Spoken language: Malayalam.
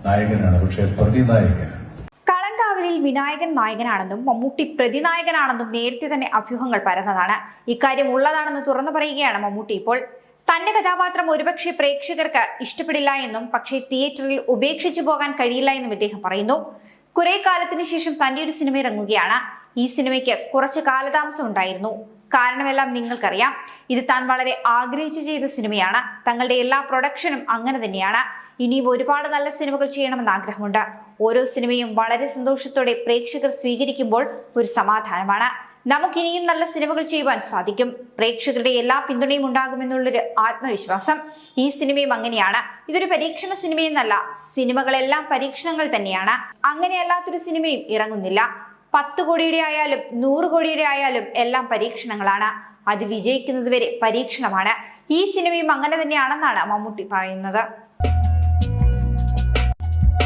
നായകനാണ്, പക്ഷേ പ്രതിനായകനാണ്. കളങ്കാവലിൽ വിനായകൻ നായകനാണെന്നും മമ്മൂട്ടി പ്രതിനായകനാണെന്നും നേരത്തെ തന്നെ അഭ്യൂഹങ്ങൾ പരന്നതാണ്. ഇക്കാര്യം ഉള്ളതാണെന്ന് തുറന്നു പറയുകയാണ് മമ്മൂട്ടി ഇപ്പോൾ. തന്റെ കഥാപാത്രം ഒരുപക്ഷെ പ്രേക്ഷകർക്ക് ഇഷ്ടപ്പെടില്ല എന്നും പക്ഷേ തിയേറ്ററിൽ ഉപേക്ഷിച്ചു പോകാൻ കഴിയില്ല എന്നും ഇദ്ദേഹം പറയുന്നു. കുറെ കാലത്തിന് ശേഷം തന്റെ ഒരു സിനിമ ഇറങ്ങുകയാണ്. ഈ സിനിമയ്ക്ക് കുറച്ച് കാലതാമസം ഉണ്ടായിരുന്നു. കാരണമെല്ലാം നിങ്ങൾക്കറിയാം. ഇത് താൻ വളരെ ആഗ്രഹിച്ചു ചെയ്ത സിനിമയാണ്. തങ്ങളുടെ എല്ലാ പ്രൊഡക്ഷനും അങ്ങനെ തന്നെയാണ്. ഇനിയും ഒരുപാട് നല്ല സിനിമകൾ ചെയ്യണമെന്ന് ആഗ്രഹമുണ്ട്. ഓരോ സിനിമയും വളരെ സന്തോഷത്തോടെ പ്രേക്ഷകർ സ്വീകരിക്കുമ്പോൾ ഒരു സമാധാനമാണ്. നമുക്കിനിയും നല്ല സിനിമകൾ ചെയ്യുവാൻ സാധിക്കും. പ്രേക്ഷകരുടെ എല്ലാ പിന്തുണയും ഉണ്ടാകുമെന്നുള്ളൊരു ആത്മവിശ്വാസം. ഈ സിനിമയും അങ്ങനെയാണ്. ഇതൊരു പരീക്ഷണ സിനിമയെന്നല്ല, സിനിമകളെല്ലാം പരീക്ഷണങ്ങൾ തന്നെയാണ്. അങ്ങനെയല്ലാത്തൊരു സിനിമയും ഇറങ്ങുന്നില്ല. 10 കോടിയുടെ ആയാലും 100 കോടിയുടെ ആയാലും എല്ലാം പരീക്ഷണങ്ങളാണ്. അത് വിജയിക്കുന്നത് വരെ പരീക്ഷണമാണ്. ഈ സിനിമയും അങ്ങനെ തന്നെയാണെന്നാണ് മമ്മൂട്ടി പറയുന്നത്.